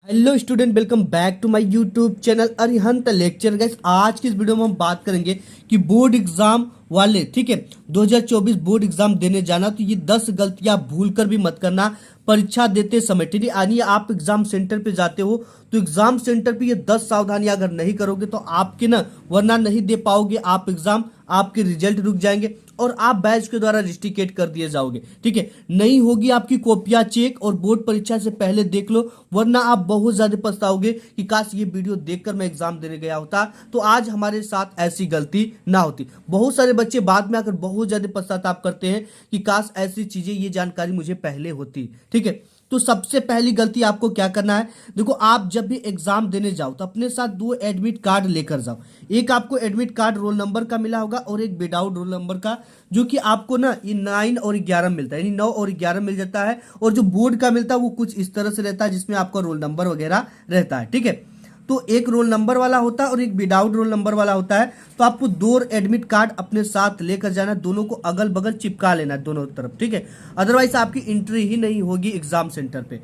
Hello student, welcome back to my YouTube channel Arihant lecture. Guys, आज की इस video में हम बात करेंगे कि बोर्ड एग्जाम वाले, ठीक है, 2024 बोर्ड एग्जाम देने जाना तो ये 10 गलतियां भूल कर भी मत करना परीक्षा देते समय। ठीक है, यानी आप एग्जाम सेंटर पे जाते हो तो एग्जाम सेंटर पे ये 10 सावधानियां अगर नहीं करोगे तो आपके ना वरना नहीं दे पाओगे आप एग्जाम, आपके रिजल्ट रुक जाएंगे और आप बैच के द्वारा रिस्ट्रिकेट कर दिए जाओगे। ठीक है, नहीं होगी आपकी कॉपियां चेक और बोर्ड परीक्षा से पहले देख लो, वरना आप बहुत ज्यादा पछताओगे कि काश ये वीडियो देखकर मैं एग्जाम देने गया होता तो आज हमारे साथ ऐसी गलती ना होती। बहुत सारे बच्चे बाद में आकर बहुत ज्यादा पश्चाताप करते हैं कि काश ऐसी चीजें, ये जानकारी मुझे पहले होती। ठीक है, तो सबसे पहली गलती आपको क्या करना है, देखो, आप जब भी एग्जाम देने जाओ तो अपने साथ 2 एडमिट कार्ड लेकर जाओ। एक आपको एडमिट कार्ड रोल नंबर का मिला होगा और एक विदाउट रोल नंबर का, जो कि आपको ना ये 9 और 11 मिलता है, यानी 9 और 11 मिल जाता है। और जो बोर्ड का मिलता है वो कुछ इस तरह से रहता है जिसमें आपका रोल नंबर वगैरह रहता है। ठीक है, तो एक रोल नंबर वाला होता है और एक विदाउट रोल नंबर वाला होता है। तो आपको 2 एडमिट कार्ड अपने साथ लेकर जाना, दोनों को अगल बगल चिपका लेना है दोनों तरफ। ठीक है, अदरवाइज आपकी एंट्री ही नहीं होगी एग्जाम सेंटर पे।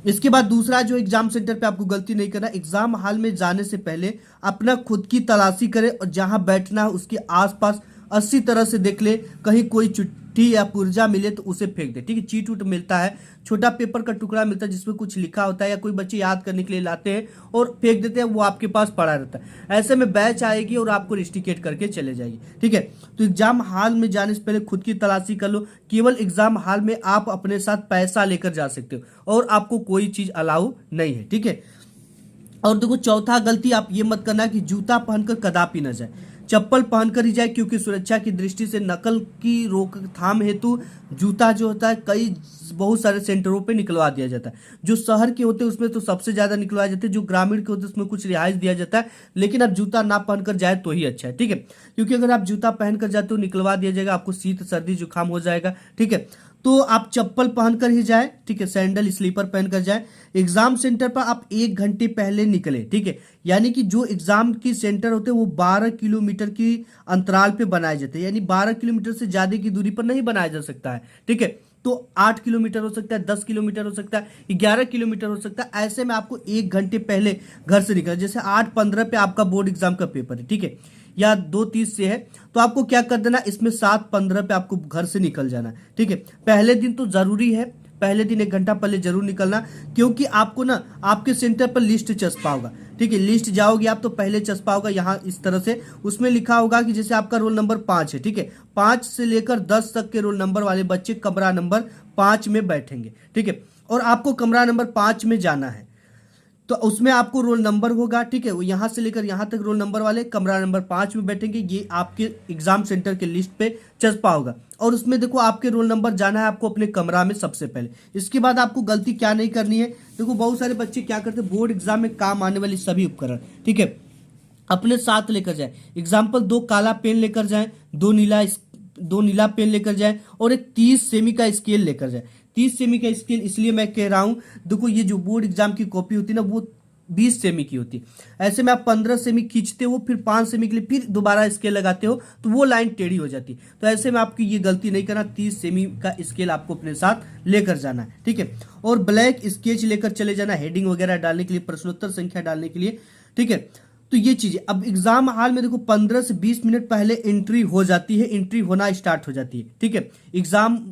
इसके बाद दूसरा, जो एग्जाम सेंटर पे आपको गलती नहीं करना, एग्जाम हॉल में जाने से पहले अपना खुद की तलाशी करें और जहां बैठना है उसके आसपास 80 तरह से देख ले, कहीं कोई चिट्ठी या पुर्जा मिले तो उसे फेंक दे। ठीक है, चीट उट मिलता है, छोटा पेपर का टुकड़ा मिलता है जिसमें कुछ लिखा होता है या कोई बच्चे याद करने के लिए लाते हैं और फेंक देते हैं, वो आपके पास पड़ा रहता है। ऐसे में बैच आएगी और आपको रिस्ट्रिकेट करके चले जाएगी। ठीक है, तो एग्जाम हॉल में जाने से पहले खुद की तलाशी कर लो। केवल एग्जाम हॉल में आप अपने साथ पैसा लेकर जा सकते हो और आपको कोई चीज अलाउ नहीं है। ठीक है, और देखो, चौथा गलती आप ये मत करना कि जूता पहनकर कदापि न जाए, चप्पल पहनकर ही जाए, क्योंकि सुरक्षा की दृष्टि से नकल की रोकथाम हेतु जूता जो होता है कई बहुत सारे सेंटरों पे निकलवा दिया जाता है। जो शहर के होते हैं उसमें तो सबसे ज्यादा निकलवाए जाते हैं, जो ग्रामीण के होते हैं उसमें कुछ रिहाइश दिया जाता है, लेकिन आप जूता ना पहनकर जाए तो ही अच्छा है। ठीक है, क्योंकि अगर आप जूता पहनकर जाते हो निकलवा दिया जाएगा, आपको शीत सर्दी जुकाम हो जाएगा। ठीक है, तो आप चप्पल पहनकर ही जाए, ठीक है, सैंडल स्लीपर पहनकर जाए। एग्जाम सेंटर पर आप 1 घंटे पहले निकले। ठीक है, यानी कि जो एग्जाम की सेंटर होते हैं वो 12 किलोमीटर की अंतराल पे बनाए जाते हैं, यानी 12 किलोमीटर से ज्यादा की दूरी पर नहीं बनाया जा सकता है। ठीक है, तो 8 किलोमीटर हो सकता है, 10 किलोमीटर हो सकता है, 11 किलोमीटर हो सकता है। ऐसे में आपको 1 घंटे पहले घर से निकल, जैसे 8:15 पे आपका बोर्ड एग्जाम का पेपर है, ठीक है, या 2:30 से है, तो आपको क्या कर देना, इसमें 7:15 पे आपको घर से निकल जाना। ठीक है, पहले दिन तो जरूरी है, पहले दिन 1 घंटा पहले जरूर निकलना, क्योंकि आपको ना आपके सेंटर पर लिस्ट चस्पा होगा। ठीक है, लिस्ट जाओगे आप तो पहले चस्पा होगा यहाँ इस तरह से, उसमें लिखा होगा कि जैसे आपका रोल नंबर 5 है, ठीक है, 5 से लेकर 10 तक के रोल नंबर वाले बच्चे कमरा नंबर 5 में बैठेंगे। ठीक है, और आपको कमरा नंबर 5 में जाना है तो उसमें आपको रोल नंबर होगा। ठीक है, वो यहां से लेकर यहां तक रोल नंबर वाले कमरा नंबर 5 में बैठेंगे, ये आपके एग्जाम सेंटर के लिस्ट पे चस्पा होगा। और उसमें देखो आपके रोल नंबर जाना है आपको अपने कमरा में सबसे पहले। इसके बाद आपको गलती क्या नहीं करनी है, देखो बहुत सारे बच्चे क्या करते हैं, बोर्ड एग्जाम में काम आने वाली सभी उपकरण, ठीक है, अपने साथ लेकर जाए। एग्जाम्पल, 2 काला पेन लेकर जाए, 2 नीला पेन लेकर जाए और एक 30 सेमी का स्केल लेकर जाए। 30 सेमी का स्केल इसलिए मैं कह रहा हूं, देखो ये जो बोर्ड एग्जाम की कॉपी होती है ना वो 20 सेमी की होती है। ऐसे में आप 15 सेमी खींचते हो, फिर 5 सेमी के लिए फिर दोबारा स्केल लगाते हो तो वो लाइन टेढ़ी हो जाती है। तो ऐसे में आपकी ये गलती नहीं करना, 30 सेमी का स्केल आपको अपने साथ लेकर जाना है। ठीक है, और ब्लैक स्केच लेकर चले जाना, हेडिंग वगैरह डालने के लिए, प्रश्नोत्तर संख्या डालने के लिए। ठीक है, तो ये चीजें, अब एग्जाम हॉल में देखो 15 से 20 मिनट पहले एंट्री हो जाती है, एंट्री होना स्टार्ट हो जाती है। ठीक है, एग्जाम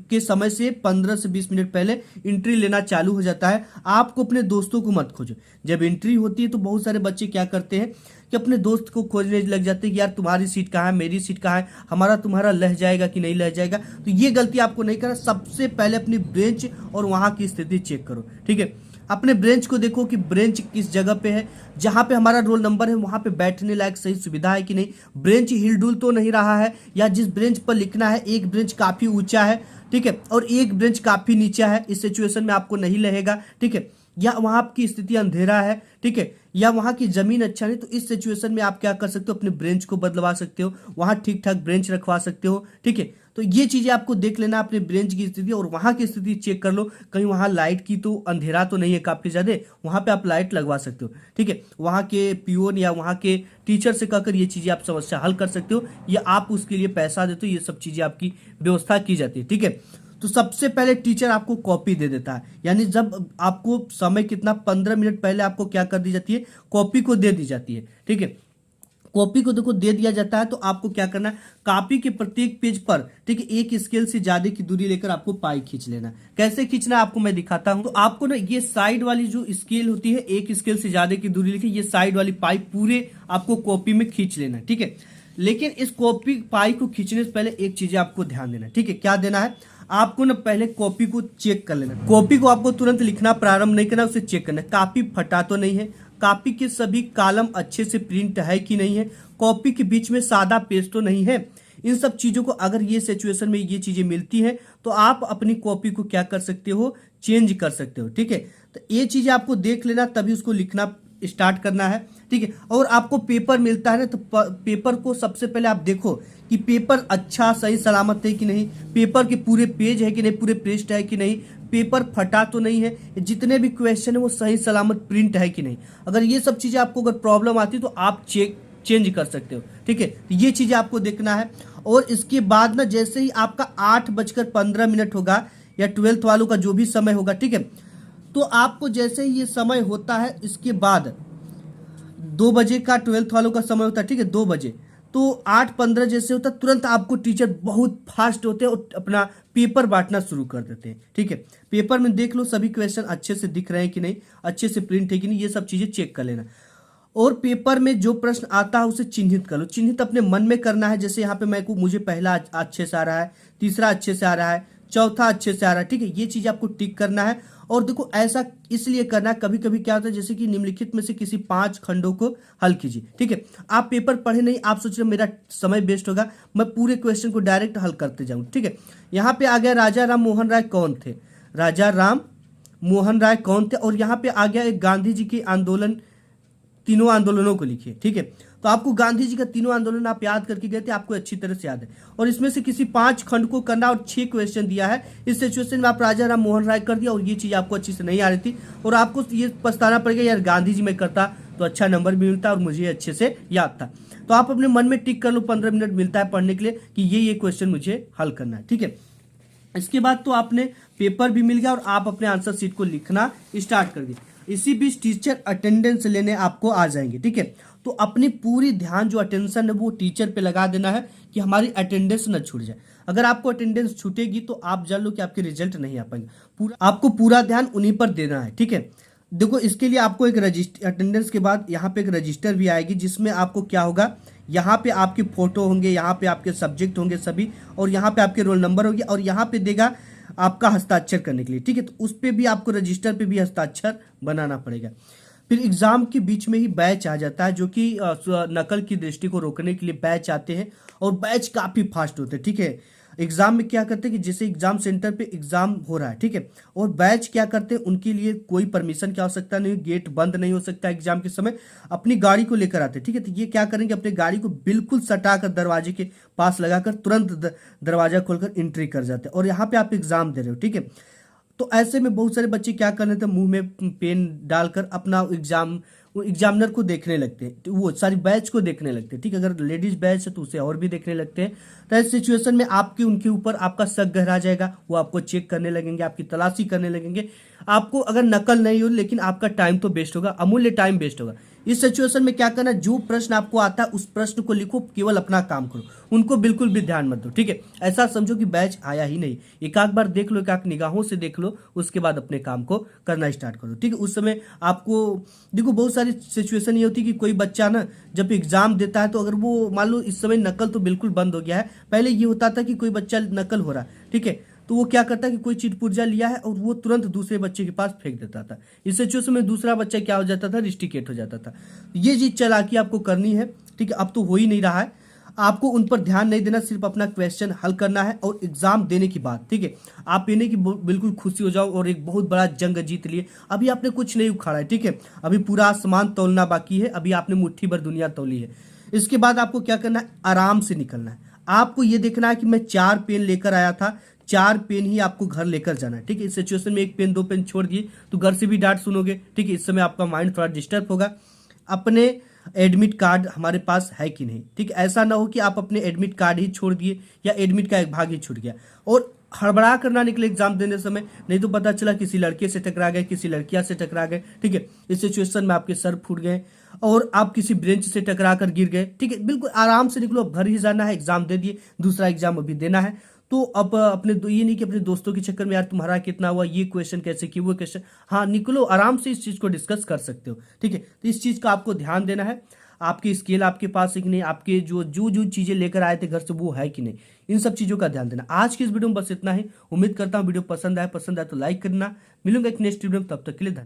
के समय से 15 से 20 मिनट पहले एंट्री लेना चालू हो जाता है। आपको अपने दोस्तों को मत खोजो, जब एंट्री होती है तो बहुत सारे बच्चे क्या करते हैं कि अपने दोस्त को खोजने लग जाते हैं कि यार तुम्हारी सीट कहाँ है, मेरी सीट कहाँ है, हमारा तुम्हारा लह जाएगा कि नहीं लह जाएगा। तो ये गलती आपको नहीं करना, सबसे पहले अपनी बेंच और वहां की स्थिति चेक करो। ठीक है, अपने ब्रेंच को देखो कि ब्रेंच किस जगह पे है, जहां पे हमारा रोल नंबर है वहां पे बैठने लायक सही सुविधा है कि नहीं, ब्रेंच हिलडुल तो नहीं रहा है, या जिस ब्रेंच पर लिखना है एक ब्रेंच काफी ऊंचा है, ठीक है, और एक ब्रेंच काफी नीचा है, इस सिचुएशन में आपको नहीं लगेगा। ठीक है, या वहां आपकी स्थिति अंधेरा है, ठीक है, या वहां की जमीन अच्छा नहीं, तो इस सिचुएशन में आप क्या कर सकते हो, अपने ब्रेंच को बदलवा सकते हो, वहां ठीक ठाक ब्रेंच रखवा सकते हो। ठीक है, तो ये चीजें आपको देख लेना, अपने ब्रेंच की स्थिति और वहां की स्थिति चेक कर लो, कहीं वहां लाइट की तो अंधेरा तो नहीं है काफी ज्यादा, वहां पे आप लाइट लगवा सकते हो। ठीक है, वहां के पियोन या वहां के टीचर से कहकर ये चीजें आप समस्या हल कर सकते हो, या आप उसके लिए पैसा देते हो, ये सब चीजें आपकी व्यवस्था की जाती है। ठीक है, तो सबसे पहले टीचर आपको कॉपी दे देता है, यानी जब आपको समय कितना 15 मिनट पहले आपको क्या कर दी जाती है, कॉपी को दे दी जाती है। ठीक है, कॉपी को देखो दे दिया जाता है तो आपको क्या करना है, कॉपी के प्रत्येक पेज पर ठीक है एक स्केल से ज्यादा की दूरी लेकर आपको पाई खींच लेना है। कैसे खींचना है आपको मैं दिखाता हूं। तो आपको ना ये साइड वाली जो स्केल होती है, एक स्केल से ज्यादा की दूरी लेकर ये साइड वाली पाई पूरे आपको कॉपी में खींच लेना है। ठीक है, लेकिन इस कॉपी पाई को खींचने से पहले एक चीज आपको ध्यान देना है। ठीक है, क्या देना है आपको ना, पहले कॉपी को चेक कर लेना। कॉपी को आपको तुरंत लिखना प्रारंभ नहीं करना, उसे चेक करना, कॉपी फटा तो नहीं है, कॉपी के सभी कॉलम अच्छे से प्रिंट है कि नहीं है, कॉपी के बीच में सादा पेज तो नहीं है। इन सब चीजों को अगर ये सिचुएशन में ये चीजें मिलती हैं तो आप अपनी कॉपी को क्या कर सकते हो, चेंज कर सकते हो। ठीक है, तो ये चीजें आपको देख लेना तभी उसको लिखना स्टार्ट करना है। ठीक है, और आपको पेपर मिलता है ना, तो पेपर को सबसे पहले आप देखो कि पेपर अच्छा सही सलामत है कि नहीं, पेपर के पूरे पेज है कि नहीं, पूरे पृष्ठ है कि नहीं, पेपर फटा तो नहीं है, जितने भी क्वेश्चन है वो सही सलामत प्रिंट है कि नहीं। अगर ये सब चीजें आपको अगर प्रॉब्लम आती है तो आप चेंज कर सकते हो। ठीक है, तो ये चीजें आपको देखना है। और इसके बाद ना जैसे ही आपका 8:15 होगा या 12th वालों का जो भी समय होगा, ठीक है, तो आपको जैसे ही ये समय होता है इसके बाद 2 बजे का 12th वालों का समय होता है। ठीक है, 2 बजे तो 8:15 जैसे होता है तुरंत आपको टीचर बहुत फास्ट होते हैं और अपना पेपर बांटना शुरू कर देते हैं। ठीक है, पेपर में देख लो सभी क्वेश्चन अच्छे से दिख रहे हैं कि नहीं, अच्छे से प्रिंट है कि नहीं, ये सब चीजें चेक कर लेना। और पेपर में जो प्रश्न आता है उसे चिन्हित कर लो, चिन्हित अपने मन में करना है। जैसे यहाँ पे मुझे पहला अच्छे से आ रहा है, तीसरा अच्छे से आ रहा है, चौथा अच्छे से आ रहा है। ठीक है, ये चीज आपको टिक करना है। और देखो ऐसा इसलिए करना है, कभी कभी क्या होता है जैसे कि निम्नलिखित में से किसी 5 खंडों को हल कीजिए। ठीक है, आप पेपर पढ़े नहीं, आप सोच रहे मेरा समय वेस्ट होगा, मैं पूरे क्वेश्चन को डायरेक्ट हल करते जाऊं। ठीक है, यहाँ पे आ गया राजा राम मोहन राय कौन थे, राजा राम मोहन राय कौन थे, और यहाँ पे आ गया एक गांधी जी के आंदोलन, तीनों आंदोलनों को लिखिए। ठीक है, तो आपको गांधी जी का तीनों आंदोलन आप याद करके गए थे, आपको अच्छी तरह से याद है। और इसमें से किसी 5 खंड को करना और 6 क्वेश्चन दिया है। इस सिचुएशन में आप राजा राम मोहन राय कर दिया और ये चीज आपको अच्छी से नहीं आ रही थी, और आपको ये पछताना पड़ेगा यार गांधी जी में करता तो अच्छा नंबर भी मिलता और मुझे अच्छे से याद था। तो आप अपने मन में टिक कर लो, 15 मिनट मिलता है पढ़ने के लिए कि ये क्वेश्चन मुझे हल करना है। ठीक है, इसके बाद तो आपने पेपर भी मिल गया और आप अपने आंसर शीट को लिखना स्टार्ट कर दिए। इसी बीच टीचर अटेंडेंस लेने आपको आ जाएंगे। ठीक है, तो अपनी पूरी ध्यान जो अटेंशन है वो टीचर पे लगा देना है कि हमारी अटेंडेंस न छूट जाए। अगर आपको अटेंडेंस छूटेगी तो आप जान लो कि आपके रिजल्ट नहीं आ पाएंगे। आपको पूरा ध्यान उन्हीं पर देना है। ठीक है, देखो इसके लिए आपको एक रजिस्टर, अटेंडेंस के बाद यहाँ पे एक रजिस्टर भी आएगी जिसमें आपको क्या होगा, यहाँ पे आपकी फोटो होंगे, यहाँ पे आपके सब्जेक्ट होंगे सभी, और यहाँ पे आपके रोल नंबर होंगे, और यहाँ पे देगा आपका हस्ताक्षर करने के लिए। ठीक है, तो उस पे भी आपको रजिस्टर पे भी हस्ताक्षर बनाना पड़ेगा। फिर एग्जाम के बीच में ही बैच आ जाता है, जो कि नकल की दृष्टि को रोकने के लिए बैच आते हैं, और बैच काफी फास्ट होते हैं। ठीक है, एग्जाम में क्या करते हैं कि जैसे एग्जाम सेंटर पे एग्जाम हो रहा है, ठीक है, और बैच क्या करते हैं, उनके लिए कोई परमिशन की आवश्यकता नहीं, गेट बंद नहीं हो सकता एग्जाम के समय, अपनी गाड़ी को लेकर आते हैं। ठीक है, तो ये क्या करेंगे, अपनी गाड़ी को बिल्कुल सटाकर दरवाजे के पास लगाकर तुरंत दरवाजा खोलकर एंट्री कर जाते हैं, और यहाँ पे आप एग्जाम दे रहे हो। ठीक है, तो ऐसे में बहुत सारे बच्चे क्या कर लेते हैं, मुंह में पेन डालकर अपना एग्जामिनर को देखने लगते हैं, तो वो सारी बैच को देखने लगते हैं। ठीक है, अगर लेडीज बैच है तो उसे और भी देखने लगते हैं। तो इस सिचुएशन में आपके उनके ऊपर आपका शक गहरा जाएगा, वो आपको चेक करने लगेंगे, आपकी तलाशी करने लगेंगे। आपको अगर नकल नहीं हो लेकिन आपका टाइम तो वेस्ट होगा, अमूल्य टाइम वेस्ट होगा। इस सिचुएशन में क्या करना, जो प्रश्न आपको आता है उस प्रश्न को लिखो, केवल अपना काम करो, उनको बिल्कुल भी ध्यान मत दो। ठीक है, ऐसा समझो कि बैच आया ही नहीं, एक आध बार देख लो, एक आध निगाहों से देख लो, उसके बाद अपने काम को करना स्टार्ट करो। ठीक है, उस समय आपको देखो बहुत सारी सिचुएशन ये होती है कि कोई बच्चा ना जब एग्जाम देता है तो अगर वो मान लो इस समय नकल तो बिल्कुल बंद हो गया है, पहले ये होता था कि कोई बच्चा नकल हो रहा है, ठीक है, तो वो क्या करता है कि कोई चीट पुर्जा लिया है और वो तुरंत दूसरे बच्चे के पास फेंक देता था। इस सिचुएशन में दूसरा बच्चा क्या हो जाता था, रिस्टिकेट हो जाता था। ये चीज चालाकी आपको करनी है। ठीक है, अब तो हो ही नहीं रहा है, आपको उन पर ध्यान नहीं देना, सिर्फ अपना क्वेश्चन हल करना है। और एग्जाम देने की बात, ठीक है, आप इन्हें की बिल्कुल खुशी हो जाओ और एक बहुत बड़ा जंग जीत लिए। अभी आपने कुछ नहीं उखाड़ा है, ठीक है, अभी पूरा आसमान तोलना बाकी है, अभी आपने मुट्ठी भर दुनिया तोली है। इसके बाद आपको क्या करना है, आराम से निकलना है। आपको ये देखना है कि मैं 4 पेन लेकर आया था, 4 पेन ही आपको घर लेकर जाना है। ठीक है, इस सिचुएशन में 1 पेन 2 पेन छोड़ दिए तो घर से भी डांट सुनोगे। ठीक है, इस समय आपका माइंड थोड़ा डिस्टर्ब होगा। अपने एडमिट कार्ड हमारे पास है कि नहीं, ठीक है, ऐसा ना हो कि आप अपने एडमिट कार्ड ही छोड़ दिए या एडमिट का एक भाग ही छूट गया। और हड़बड़ा कर ना निकले एग्जाम देने समय, नहीं तो पता चला किसी लड़के से टकरा गए, किसी लड़कियां से टकरा गए, ठीक है। इस सिचुएशन में आपके सर फूट गए और आप किसी ब्रेंच से टकरा कर गिर गए, ठीक है। बिल्कुल आराम से निकलो, अब घर ही जाना है, एग्जाम दे दिए, दूसरा एग्जाम अभी देना है। तो अब अपने ये नहीं कि अपने दोस्तों के चक्कर में यार तुम्हारा कितना हुआ, ये क्वेश्चन कैसे किया, वो क्वेश्चन, हाँ निकलो आराम से इस चीज को डिस्कस कर सकते हो, ठीक है। तो इस चीज का आपको ध्यान देना है, आपकी स्किल आपके पास है कि नहीं, आपके जो जो जो चीजें लेकर आए थे घर से वो है कि नहीं, इन सब चीजों का ध्यान देना। आज की इस वीडियो में बस इतना ही। उम्मीद करता हूँ वीडियो पसंद आए तो लाइक करना। मिलूंगा एक नेक्स्ट वीडियो में, तब तक के लिए धन्यवाद।